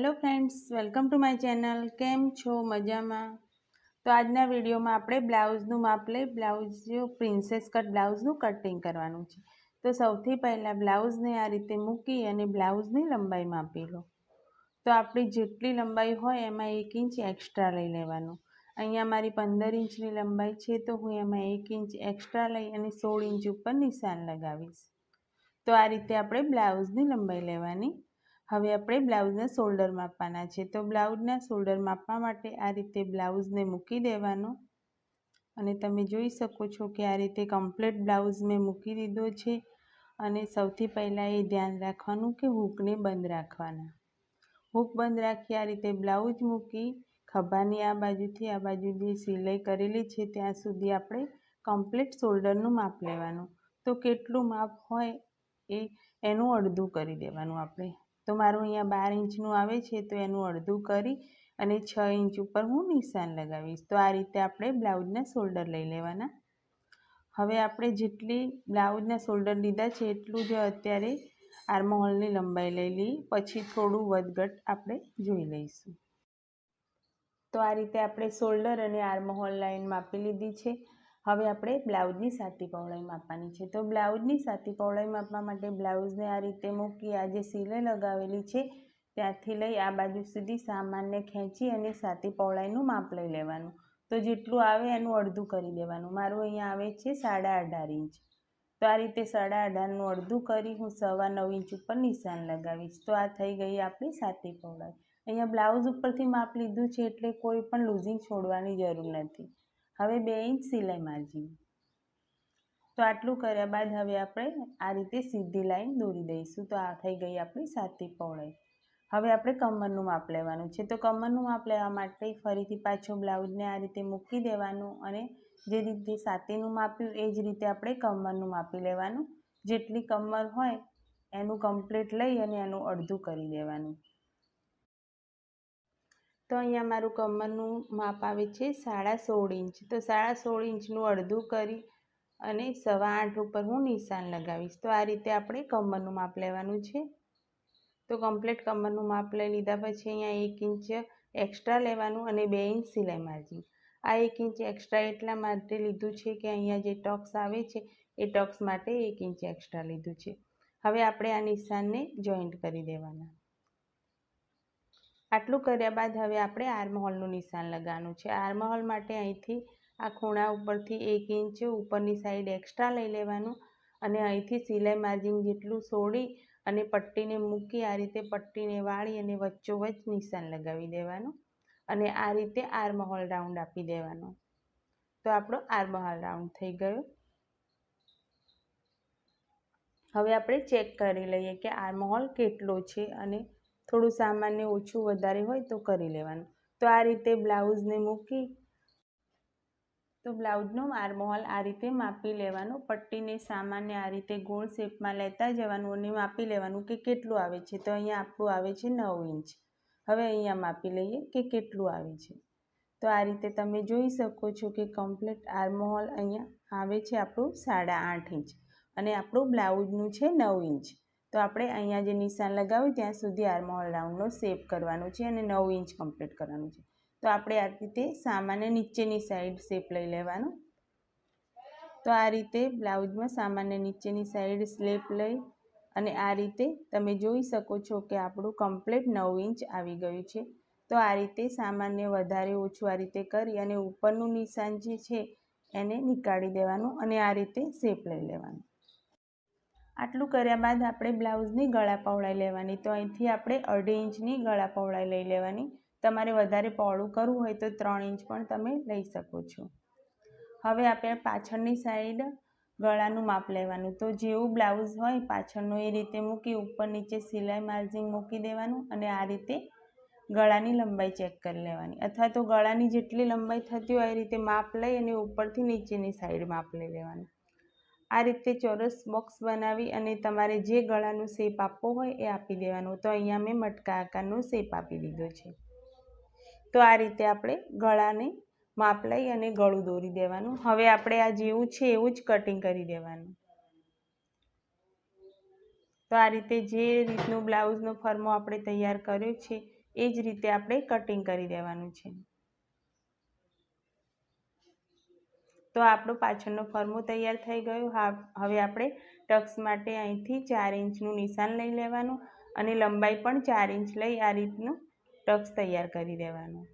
Hello friends, welcome to my channel. केम छो मजामा? तो आजना विडियोमां आपणे ब्लाउजनुं माप लई ब्लाउज प्रिंसेस कट ब्लाउजनुं कटिंग करवानुं छे। तो सौथी पहेला ब्लाउजने आ रीते मूकी अने ब्लाउजनी लंबाई मापी लो। तो आपणी जेटली लंबाई होय एमां 1 इंच एक्स्ट्रा लई लेवानुं। अहींया मारी 15 इंचनी लंबाई छे तो हूँ एमां 1 इंच एक्स्ट्रा लई अने 16 इंच उपर निशान लगावीश। तो आ रीते आपणे ब्लाउजनी लंबाई लेवानी। હવે આપણે બ્લાઉઝના શોલ્ડર માપવાના છે। તો બ્લાઉઝના શોલ્ડર માપવા માટે આ રીતે બ્લાઉઝને મૂકી દેવાનો અને તમે જોઈ શકો છો કે આ રીતે કમ્પ્લીટ બ્લાઉઝ મેં મૂકી દીધો છે। અને સૌથી પહેલાં એ ધ્યાન રાખવાનું કે હૂકને બંધ રાખવાના। હૂક બંધ રાખી આ રીતે બ્લાઉઝ મૂકી ખભાની આ બાજુથી આ બાજુ જે સિલાઈ કરેલી છે ત્યાં સુધી આપણે કમ્પ્લીટ શોલ્ડરનું માપ લેવાનું। તો કેટલું માપ હોય એનું અડધું કરી દેવાનું આપણે। तो मारू अहींया 12 इंचनुं आवे छे तो एनुं अर्धुं करी अने 6 इंच उपर हूँ निशान लगावीश। तो आ रीते आपणे ब्लाउजना शोल्डर लई लेवाना। हवे आपणे जेटली ब्लाउजना शोल्डर लीधा छे एटलुं ज अत्यारे आर्महोलनी लंबाई लई लईए, पछी थोडुं वधघट आपणे जोई लईशुं। तो आ रीते आपणे शोल्डर अने आर्महोल लाइन मापी लीधी छे। હવે આપણે બ્લાઉઝની સાતી પહોળાઈ માપવાની છે। તો બ્લાઉઝની સાતી પહોળાઈ માપવા માટે બ્લાઉઝને આ રીતે મૂકી આ જે સિલાઈ લગાવેલી છે ત્યાંથી લઈ આ બાજુ સુધી સામાનને ખેંચી અને સાતી પહોળાઈનું માપ લઈ લેવાનું। તો જેટલું આવે એનું અડધું કરી દેવાનું। મારું અહીંયા આવે છે 18.5 ઇંચ। તો આ રીતે 18.5નું અડધું કરી હું 9.25 ઇંચ ઉપર નિશાન લગાવીશ। તો આ થઈ ગઈ આપણી સાતી પહોળાઈ। અહીંયા બ્લાઉઝ ઉપરથી માપ લીધું છે એટલે કોઈ પણ લૂઝિંગ છોડવાની જરૂર નથી। હવે 2 इंच सिलाई मार्जिन। तो आटलू कर्या बाद हवे आपणे आ रीते सीधी लाइन दोरी दईशुं। तो आ थई गई आपणी साती पहोळाई। हवे आपणे कमरनुं माप लेवानुं छे। तो कमरनुं माप लेवा माटे फरीथी पाछो ब्लाउजने आ रीते मूकी देवानुं अने जे रीते सातीनुं माप्युं ए ज रीते आपणे कमरनुं मापी लेवानुं। जेटली कमर होय एनुं कम्प्लीट लई अने एनुं अर्धुं करी देवानुं। तो अहींया मारुं कमरनुं माप आवे छे 16.5 इंच। तो 16.5 इंचनुं अर्धुं करी अने 8.25 उपर हूँ निशान लगावीश। तो आ रीते आपणे कमरनुं माप लेवानुं छे। तो कम्प्लीट कमरनुं माप लई लीधा पछी अहींया 1 इंच एक्स्ट्रा लेवानुं अने 2 इंच सिलाई मार्जिन। आ 1 इंच एक्स्ट्रा एटला माटे लीधुं छे के अहींया जे टक्स आवे छे ए टक्स माटे 1 इंच एक्स्ट्रा लीधुं छे। हवे आपणे आ निशानने जॉइंट करी देवाना। आटलू कर्या बाद हवे आपणे आर्महोलनुं निशान लगाववानुं छे। आर्महोल माटे અહીંથી આ ખૂણા ઉપરથી 1 इंच ઉપરની સાઈડ એક્સ્ટ્રા લઈ લેવાનું અને અહીંથી સિલાઈ માર્જિન જેટલું છોડી અને પટ્ટીને મૂકી આ રીતે પટ્ટીને વાળી અને વચ્ચોવચ્ચ નિશાન લગાવી દેવાનું અને આ રીતે આર્મહોલ રાઉન્ડ આપી દેવાનો। તો આપણો આર્મહોલ રાઉન્ડ થઈ ગયો। હવે આપણે ચેક કરી લઈએ કે આર્મહોલ કેટલો છે અને થોડું સામાન્ય ઓછું વધારે હોય તો કરી લેવાનું। તો આ રીતે બ્લાઉઝને મૂકી તો બ્લાઉઝનો આર્મહોલ આ રીતે માપી લેવાનો। પટ્ટીને સામાન્ય આ રીતે ગોળ શેપમાં લેતા જવાનું અને માપી લેવાનું કે કેટલું આવે છે। તો અહીંયા આપણું આવે છે 9 इंच। હવે અહીંયા માપી લઈએ કે કેટલું આવે છે। તો આ રીતે તમે જોઈ શકો છો કે કમ્પ્લીટ આર્મહોલ અહીંયા આવે છે આપણું 8.5 इंच અને આપણું બ્લાઉઝનું છે 9 इंच। तो આપણે અહીંયા જે નિશાન લગાવ્યું ત્યાં સુધી આર્મહોલ રાઉન્ડનો શેપ કરવાનો છે અને 9 इंच કમ્પ્લીટ કરવાનું છે। તો આપણે આ રીતે સામાન્ય નીચેની સાઈડ શેપ લઈ લેવાનો। તો આ રીતે બ્લાઉઝમાં સામાન્ય નીચેની સાઈડ સ્લેપ લઈ અને આ રીતે તમે જોઈ શકો છો કે આપણું કમ્પ્લીટ 9 इंच આવી ગયું છે। તો આ રીતે સામાન્ય વધારે ઓછું આ રીતે કરી અને ઉપરનું નિશાન જે છે એને નીકાળી દેવાનું અને આ રીતે શેપ લઈ લેવાનું। આટલું કર્યા બાદ આપણે બ્લાઉઝની ગળા પહોળાઈ લેવાની। તો અહીંથી આપણે 1.5 इंचની ગળા પહોળાઈ લઈ લેવાની। તમારે વધારે પહોળું કરવું હોય તો 3 इंच પણ તમે લઈ શકો છો। હવે આપણે પાછળની સાઈડ ગળાનું માપ લેવાનું। તો જેવું બ્લાઉઝ હોય પાછળનું એ રીતે મૂકી ઉપર નીચે સિલાઈ માર્જિન મૂકી દેવાનું અને આ રીતે ગળાની લંબાઈ ચેક કરી લેવાની અથવા તો ગળાની જેટલી લંબાઈ થતી હોય એ રીતે માપ લઈ અને ઉપરથી નીચેની સાઈડ માપ લઈ લેવાનું। આ રીતે ચોરસ બોક્સ બનાવી અને તમારે જે ગળાનો શેપ આપવો હોય એ આપી દેવાનો। તો અહીંયા મેં મટકા આકારનો શેપ આપી દીધો છે। તો આ રીતે આપણે ગળાને માપ લઈ અને ગળું દોરી દેવાનું। હવે આપણે આ જેવું છે એવું જ કટિંગ કરી દેવાનું। તો આ રીતે જે રીતનું બ્લાઉઝનો ફર્મો આપણે તૈયાર કર્યો છે એ જ રીતે આપણે કટિંગ કરી દેવાનું છે. તો આપણો પાછળનો ફરમો તૈયાર થઈ ગયો. હવે આપણે ટક્સ માટે અહીંથી 4 ઇંચનું નિશાન લઈ લેવાનું અને લંબાઈ પણ 4 ઇંચ લઈ આ રીતનું ટક્સ તૈયાર કરી દેવાનું.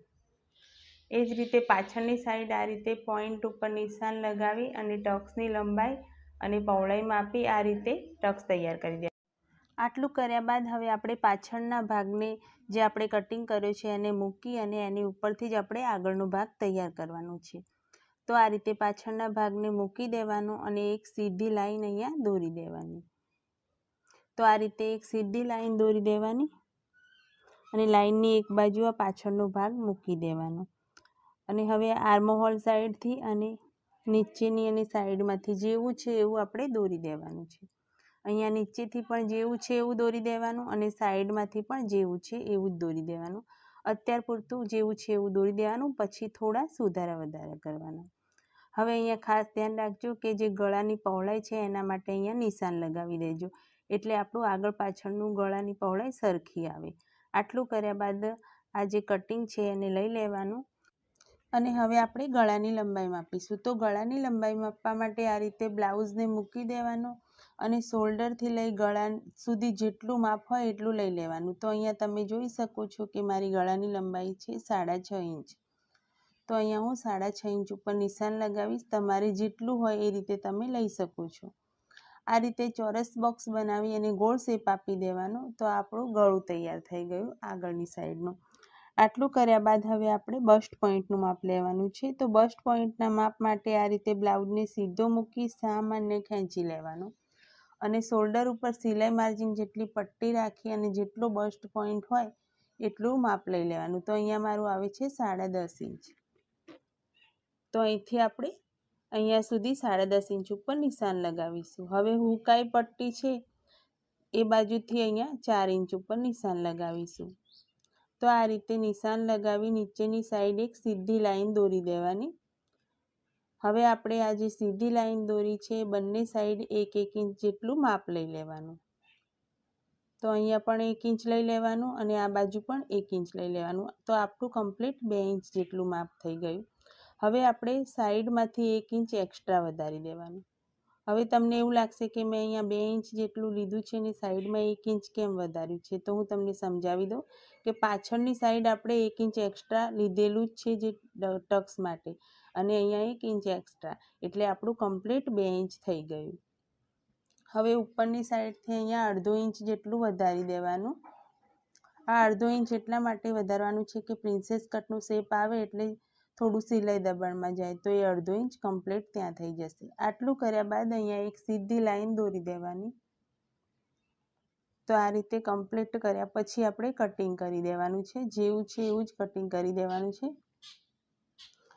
એ જ રીતે પાછળની સાઈડ આ રીતે પોઈન્ટ ઉપર નિશાન લગાવી અને ટક્સની લંબાઈ અને પહોળાઈ માપી આ રીતે ટક્સ તૈયાર કરી દેવાનું. આટલું કર્યા બાદ હવે આપણે પાછળના ભાગને જે આપણે કટિંગ કર્યો છે એને મૂકી અને એની ઉપરથી જ આપણે આગળનો ભાગ તૈયાર કરવાનો છે. તો આ રીતે પાછળના ભાગને મૂકી દેવાનો અને એક સીધી લાઈન અહીંયા દોરી દેવાની. તો આ રીતે એક સીધી લાઈન દોરી દેવાની અને લાઈનની એક બાજુ આ પાછળનો ભાગ મૂકી દેવાનો. અને હવે આર્મહોલ સાઈડથી અને નીચેની અને સાઈડમાંથી જેવું છે એવું આપણે દોરી દેવાનું છે. અહીંયા નીચેથી પણ જેવું છે એવું દોરી દેવાનું અને સાઈડમાંથી પણ જેવું છે એવું જ દોરી દેવાનું. અત્યાર પૂરતું જેવું છે એવું દોરી દેવાનું, પછી થોડા સુધારા વધારા કરવાના. હવે અહીંયા ખાસ ધ્યાન રાખજો કે જે ગળાની પહોળાઈ છે એના માટે અહીંયા નિશાન લગાવી દેજો, એટલે આપણું આગળ પાછળનું ગળાની પહોળાઈ સરખી આવે. આટલું કર્યા બાદ આ જે કટિંગ છે એને લઈ લેવાનું અને હવે આપણે ગળાની લંબાઈ માપીશું. તો ગળાની લંબાઈ માપવા માટે આ રીતે બ્લાઉઝને મૂકી દેવાનો અને શોલ્ડરથી લઈ ગળા સુધી જેટલું માપ હોય એટલું લઈ લેવાનું. તો અહીંયા તમે જોઈ શકો છો કે મારી ગળાની લંબાઈ છે 6.5 ઇંચ. તો અહીંયા હું 6.5 ઇંચ ઉપર નિશાન લગાવીશ. તમારે જેટલું હોય એ રીતે તમે લઈ શકો છો. આ રીતે ચોરસ બોક્સ બનાવી અને ગોળ શેપ આપી દેવાનો. તો આપણું ગળું તૈયાર થઈ ગયું આગળની સાઈડનું. આટલું કર્યા બાદ હવે આપણે બસ્ટ પોઈન્ટનું માપ લેવાનું છે. તો બસ્ટ પોઈન્ટના માપ માટે આ રીતે બ્લાઉઝને સીધો મૂકી સામાન્ય ખેંચી લેવાનો અને શોલ્ડર ઉપર સિલાઈ માર્જિન જેટલી પટ્ટી રાખી અને જેટલો બસ્ટ પોઈન્ટ હોય એટલું માપ લઈ લેવાનું. તો અહીંયા મારું આવે છે 10.5 ઇંચ. તો અહીંથી આપણે અહીંયા સુધી 10.5 ઇંચ ઉપર નિશાન લગાવીશું. હવે હુકાઈ પટ્ટી છે એ બાજુથી અહીંયા 4 ઇંચ ઉપર નિશાન લગાવીશું. તો આ રીતે નિશાન લગાવી નીચેની સાઈડ એક સીધી લાઈન દોરી દેવાની. હવે આપણે આ જે સીધી લાઈન દોરી છે બંને સાઈડ 1-1 ઇંચ જેટલું માપ લઈ લેવાનું. તો અહીંયા પણ 1 ઇંચ લઈ લેવાનું અને આ બાજુ પણ 1 ઇંચ લઈ લેવાનું. તો આપણું કમ્પ્લીટ 2 ઇંચ જેટલું માપ થઈ ગયું. હવે આપણે સાઈડમાંથી 1 ઇંચ એક્સ્ટ્રા વધારી દેવાનું. હવે તમને એવું લાગશે કે મેં અહીંયા 2 ઇંચ જેટલું લીધું છે અને સાઈડમાં 1 ઇંચ કેમ વધાર્યું છે, તો હું તમને સમજાવી દઉં કે પાછળની સાઈડ આપણે 1 ઇંચ એક્સ્ટ્રા લીધેલું જ છે જે ટક્સ માટે, અને અહીંયા 1 ઇંચ એક્સ્ટ્રા, એટલે આપણું કમ્પ્લીટ 2 ઇંચ થઈ ગયું. હવે ઉપરની સાઈડથી અહીંયા 1/2 ઇંચ જેટલું વધારી દેવાનું. આ 1/2 ઇંચ એટલા માટે વધારવાનું છે કે પ્રિન્સેસ કટનું શેપ આવે એટલે થોડું સિલાઈ દબાણમાં જાય, તો એ 1/2 ઇંચ કમ્પ્લીટ ત્યાં થઈ જશે. આટલું કર્યા બાદ અહીંયા એક સીધી લાઈન દોરી દેવાની. તો આ રીતે કમ્પ્લીટ કર્યા પછી આપણે કટિંગ કરી દેવાનું છે. જેવું છે એવું જ કટિંગ કરી દેવાનું છે.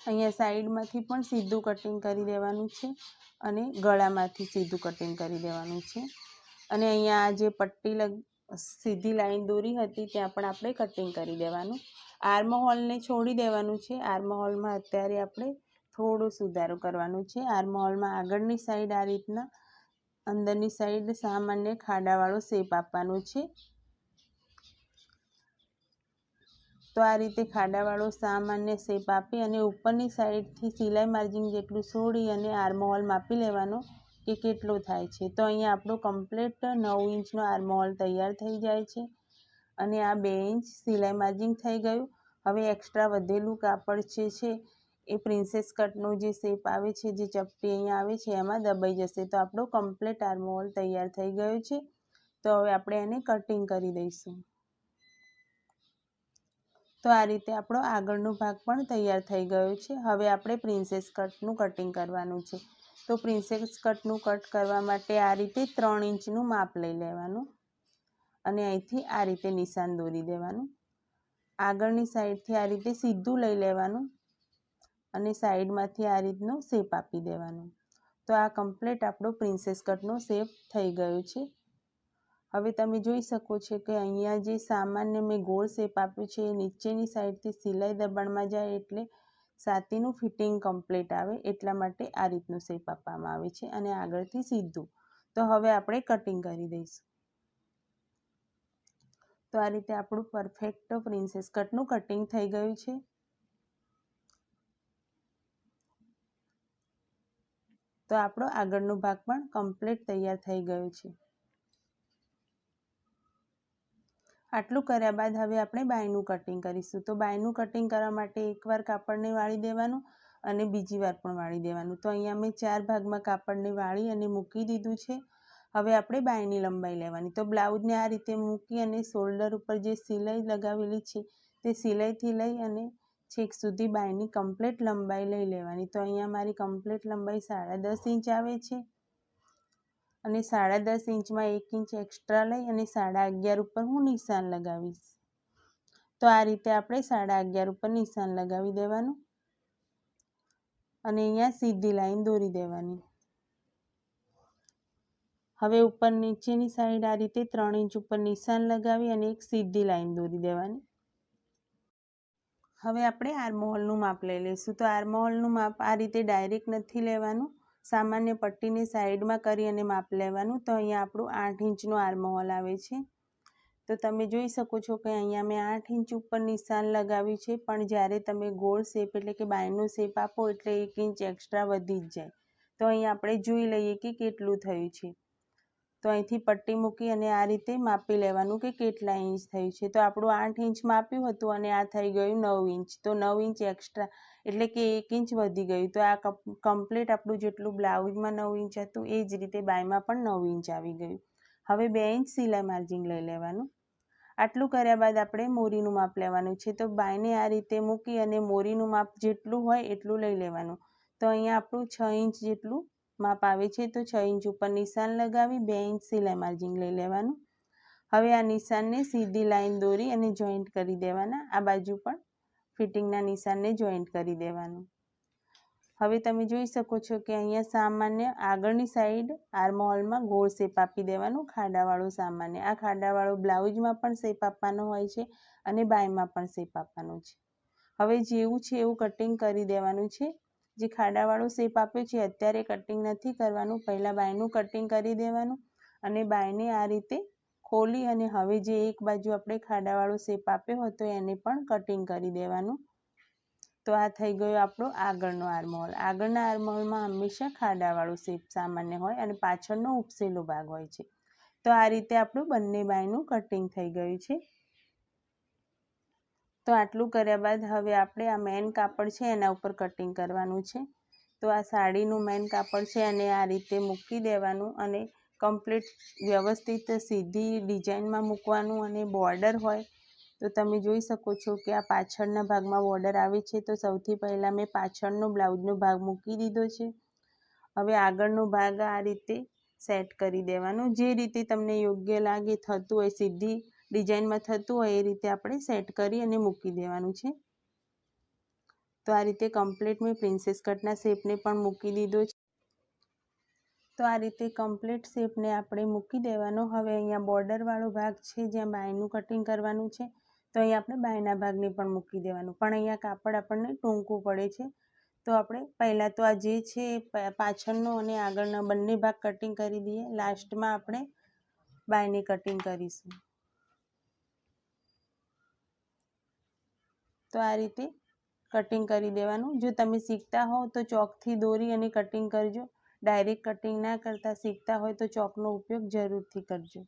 અહીંયા સાઈડમાંથી પણ સીધું કટિંગ કરી દેવાનું છે અને ગળામાંથી સીધું કટિંગ કરી દેવાનું છે. અને અહીંયા આ જે પટ્ટી સીધી લાઈન દોરી હતી ત્યાં પણ આપણે કટિંગ કરી દેવાનું. આર્મહોલને છોડી દેવાનું છે. આર્મહોલમાં અત્યારે આપણે થોડો સુધારો કરવાનો છે. આર્મહોલમાં આગળની સાઈડ આ રીતના અંદરની સાઈડ સામાન્ય ખાડાવાળો શેપ આપવાનો છે. તો આ રીતે ખાડાવાળો સામાન્ય શેપ આપી અને ઉપરની સાઈડથી સિલાઈ માર્જિન જેટલું છોડી અને આર્મહોલ માપી લેવાનો કે કેટલો થાય છે. તો અહીંયા આપણો કમ્પ્લીટ 9 ઇંચનો આર્મહોલ તૈયાર થઈ જાય છે અને આ 2 ઇંચ સિલાઈ માર્જિન થઈ ગયું. હવે એક્સ્ટ્રા વધેલું કાપડ છે એ પ્રિન્સેસ કટનો જે શેપ આવે છે, જે ચપટી અહીંયા આવે છે એમાં દબાઈ જશે. તો આપણો કમ્પ્લીટ આર્મહોલ તૈયાર થઈ ગયો છે. તો હવે આપણે એને કટિંગ કરી દઈશું. તો આ રીતે આપણો આગળનો ભાગ પણ તૈયાર થઈ ગયો છે. હવે આપણે પ્રિન્સેસ કટનું કટિંગ કરવાનું છે. તો પ્રિન્સેસ કટનું કટ કરવા માટે આ રીતે 3 ઇંચનું માપ લઈ લેવાનું અને અહીંથી આ રીતે નિશાન દોરી દેવાનું. આગળની સાઈડથી આ રીતે સીધું લઈ લેવાનું અને સાઈડમાંથી આ રીતનો શેપ આપી દેવાનો. તો આ કમ્પ્લીટ આપણો પ્રિન્સેસ કટનો શેપ થઈ ગયો છે. હવે તમે જોઈ શકો છો કે અહીંયા જે સામાન્ય મેં ગોળ શેપ આપ્યું છે એ નીચેની સાઈડથી સિલાઈ દબાણમાં જાય એટલે છાતીનું ફિટિંગ કમ્પ્લીટ આવે, એટલા માટે આ રીતનો શેપ આપવામાં આવે છે અને આગળથી સીધું. તો હવે આપણે કટિંગ કરી દઈશું. તો આ રીતે આપણું પરફેક્ટ પ્રિન્સેસ કટનું કટિંગ થઈ ગયું છે. તો આપણો આગળનો ભાગ પણ કમ્પ્લીટ તૈયાર થઈ ગયો છે. આટલું કર્યા બાદ હવે આપણે બાયનું કટિંગ કરીશું. તો બાયનું કટિંગ કરવા માટે એકવાર કાપડને વાળી દેવાનું અને બીજી વાર પણ વાળી દેવાનું. તો અહીંયા મેં 4 ભાગમાં કાપડને વાળી અને મૂકી દીધું છે. હવે આપણે બાયની લંબાઈ લેવાની. તો બ્લાઉઝને આ રીતે મૂકી અને શોલ્ડર ઉપર જે સિલાઈ લગાવેલી છે તે સિલાઈથી લઈ અને છેક સુધી બાયની કમ્પ્લીટ લંબાઈ લઈ લેવાની. તો અહીંયા મારી કમ્પ્લીટ લંબાઈ 10.5 ઇંચ આવે છે અને 10.5 ઇંચમાં 1 ઇંચ એક્સ્ટ્રા લઈ અને 11.5 ઉપર હું નિશાન લગાવીશ. તો આ રીતે આપણે 11.5 ઉપર નિશાન લગાવી દેવાનું અને અહીંયા સીધી લાઈન દોરી દેવાની. હવે ઉપર નીચેની સાઈડ આ રીતે 3 ઇંચ ઉપર નિશાન લગાવી અને એક સીધી લાઈન દોરી દેવાની. હવે આપણે આર્મહોલનું માપ લઈ લઈશું. તો આર્મહોલનું માપ આ રીતે ડાયરેક્ટ નથી લેવાનું, સામાન્ય પટ્ટીને સાઈડમાં કરી અને માપ લેવાનું. તો અહીંયા આપણું 8 ઇંચનો આર્મહોલ આવે છે. તો તમે જોઈ શકો છો કે અહીંયા મેં 8 ઇંચ ઉપર નિશાન લગાવ્યું છે, પણ જ્યારે તમે ગોળ શેપ એટલે કે બાયનો શેપ આપો એટલે 1 ઇંચ એક્સ્ટ્રા વધી જ જાય. તો અહીંયા આપણે જોઈ લઈએ કે કેટલું થયું છે. તો અહીંથી પટ્ટી મૂકી અને આ રીતે માપી લેવાનું કે કેટલા ઇંચ થયું છે. તો આપણું 8 ઇંચ માપ્યું હતું અને આ થઈ ગયું 9 ઇંચ. તો 9 ઇંચ એક્સ્ટ્રા એટલે કે 1 ઇંચ વધી ગયું. તો આ કમ્પ્લીટ આપણું જેટલું બ્લાઉઝમાં 9 ઇંચ હતું એ જ રીતે બાયમાં પણ 9 ઇંચ આવી ગયું. હવે 2 ઇંચ સિલાઈ માર્જિન લઈ લેવાનું. આટલું કર્યા બાદ આપણે મોરીનું માપ લેવાનું છે. તો બાયને આ રીતે મૂકી અને મોરીનું માપ જેટલું હોય એટલું લઈ લેવાનું. તો અહીંયા આપણું 6 ઇંચ જેટલું માપ આવે છે. તો 6 ઇંચ ઉપર નિશાન લગાવી 2 ઇંચ સિલાઈ માર્જિન લઈ લેવાનું. હવે આ નિશાનને સીધી લાઈન દોરી અને જોઈન્ટ કરી દેવાના. આ બાજુ પણ ફિટિંગના નિશાનને જોઈન્ટ કરી દેવાનું. હવે તમે જોઈ શકો છો કે અહીંયા સામાન્ય આગળની સાઈડ આર્મહોલમાં ગોળ શેપ આપી દેવાનું, ખાડાવાળો સામાન્ય. આ ખાડાવાળો બ્લાઉઝમાં પણ શેપ આપવાનો હોય છે અને બાયમાં પણ શેપ આપવાનો છે. હવે જેવું છે એવું કટિંગ કરી દેવાનું છે. જે ખાડાવાળો શેપ આપ્યો છે અત્યારે કટિંગ નથી કરવાનું, પહેલાં બાયનું કટિંગ કરી દેવાનું અને બાયને આ રીતે ખોલી અને હવે જે એક બાજુ આપણે ખાડાવાળો શેપ આપ્યો હતો એને પણ કટિંગ કરી દેવાનું. તો આ થઈ ગયો આપણો આગળનો આર્મહોલ. આગળના આર્મહોલમાં હંમેશા ખાડાવાળો શેપ સામાન્ય હોય અને પાછળનો ઉપસેલો ભાગ હોય છે. તો આ રીતે આપણું બંને બાયનું કટિંગ થઈ ગયું છે. તો આટલું કર્યા બાદ હવે આપણે આ મેઇન કાપડ છે એના ઉપર કટિંગ કરવાનું છે. તો આ સાડીનું મેઇન કાપડ છે અને આ રીતે મૂકી દેવાનું અને કમ્પ્લીટ વ્યવસ્થિત સીધી ડિઝાઇનમાં મૂકવાનું. અને બોર્ડર હોય તો તમે જોઈ શકો છો કે આ પાછળના ભાગમાં બોર્ડર આવે છે. તો સૌથી પહેલાં મેં પાછળનો બ્લાઉઝનો ભાગ મૂકી દીધો છે. હવે આગળનો ભાગ આ રીતે સેટ કરી દેવાનો. જે રીતે તમને યોગ્ય લાગે થતું હોય, સીધી ડિઝાઇનમાં થતું હોય એ રીતે આપણે સેટ કરી અને મૂકી દેવાનું છે. તો આ રીતે કમ્પ્લીટ મેં પ્રિન્સેસ કટના શેપને પણ મૂકી દીધો છે. તો આ રીતે કમ્પ્લીટ શેપને આપણે મૂકી દેવાનો. હવે અહીંયા બોર્ડરવાળો ભાગ છે જ્યાં બાયનું કટિંગ કરવાનું છે. તો અહીંયા આપણે બાયના ભાગને પણ મૂકી દેવાનું, પણ અહીંયા કાપડ આપણને ટૂંકું પડે છે. તો આપણે પહેલાં તો આ જે છે પાછળનો અને આગળના બંને ભાગ કટિંગ કરી દઈએ. લાસ્ટમાં આપણે બાયને કટિંગ કરીશું. તો આ રીતે કટિંગ કરી દેવાનું. જો તમે શીખતા હો તો ચોકથી દોરી અને કટિંગ કરજો. ડાયરેક્ટ કટિંગ ના કરતાં શીખતા હોય તો ચોકનો ઉપયોગ જરૂરથી કરજો.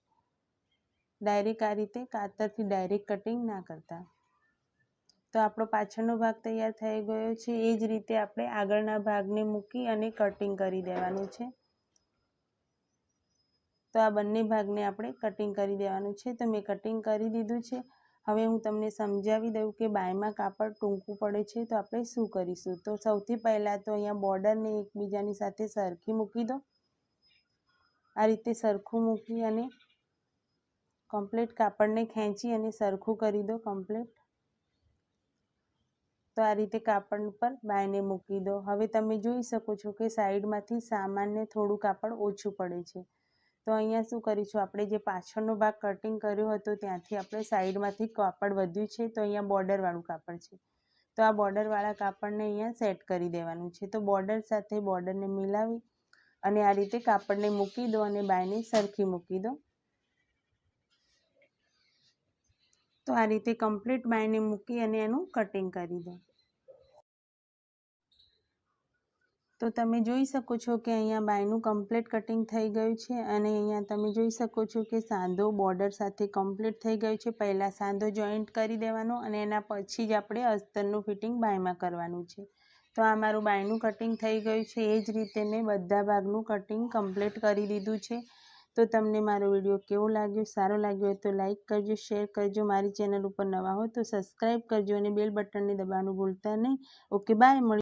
ડાયરેક્ટ આ રીતે કાતરથી ડાયરેક્ટ કટિંગ ના કરતા. તો આપણો પાછળનો ભાગ તૈયાર થઈ ગયો છે. એ જ રીતે આપણે આગળના ભાગને મૂકી અને કટિંગ કરી દેવાનું છે. તો આ બંને ભાગને આપણે કટિંગ કરી દેવાનું છે. તો મેં કટિંગ કરી દીધું છે. હવે હું તમને સમજાવી દઉં કે બાયમાં કાપડ ટૂંકું પડે છે તો આપણે શું કરીશું. તો સૌથી પહેલાં તો અહીંયા બોર્ડરને એકબીજાની સાથે સરખી મૂકી દો. આ રીતે સરખું મૂકી અને કમ્પ્લીટ કાપડને ખેંચી અને સરખું કરી દો કમ્પ્લીટ. તો આ રીતે કાપડ પર બાયને મૂકી દો. હવે તમે જોઈ શકો છો કે સાઈડમાંથી સામાન્ય થોડું કાપડ ઓછું પડે છે. તો અહીંયા શું કરીશું, આપણે જે પાછળનો ભાગ કટિંગ કર્યો હતો ત્યાંથી આપણે સાઈડમાંથી કાપડ વધ્યું છે. તો અહીંયા બોર્ડરવાળું કાપડ છે. તો આ બોર્ડરવાળા કાપડને અહીંયા સેટ કરી દેવાનું છે. તો બોર્ડર સાથે બોર્ડરને મિલાવી અને આ રીતે કાપડને મૂકી દો અને બાયને સરખી મૂકી દો. તો આ રીતે કમ્પ્લીટ બાયને મૂકી અને એનું કટિંગ કરી દો. તો તમે જોઈ શકો છો કે અહીંયા બાયનું કમ્પ્લીટ કટિંગ થઈ ગયું છે અને અહીંયા તમે જોઈ શકો છો કે સાંધો બોર્ડર સાથે કમ્પ્લીટ થઈ ગયું છે. પહેલાં સાંધો જોઈન્ટ કરી દેવાનો અને એના પછી જ આપણે અસ્તરનું ફિટિંગ બાયમાં કરવાનું છે. તો આ મારું બાયનું કટિંગ થઈ ગયું છે. એ જ રીતે મેં બધા ભાગનું કટિંગ કમ્પ્લીટ કરી દીધું છે. તો તમને મારો વિડીયો કેવો લાગ્યો? સારો લાગ્યો હોય તો લાઈક કરજો, શેર કરજો. મારી ચેનલ ઉપર નવા હોય તો સબસ્ક્રાઈબ કરજો અને બેલ બટનને દબાવવાનું ભૂલતા નહીં. Okay, by.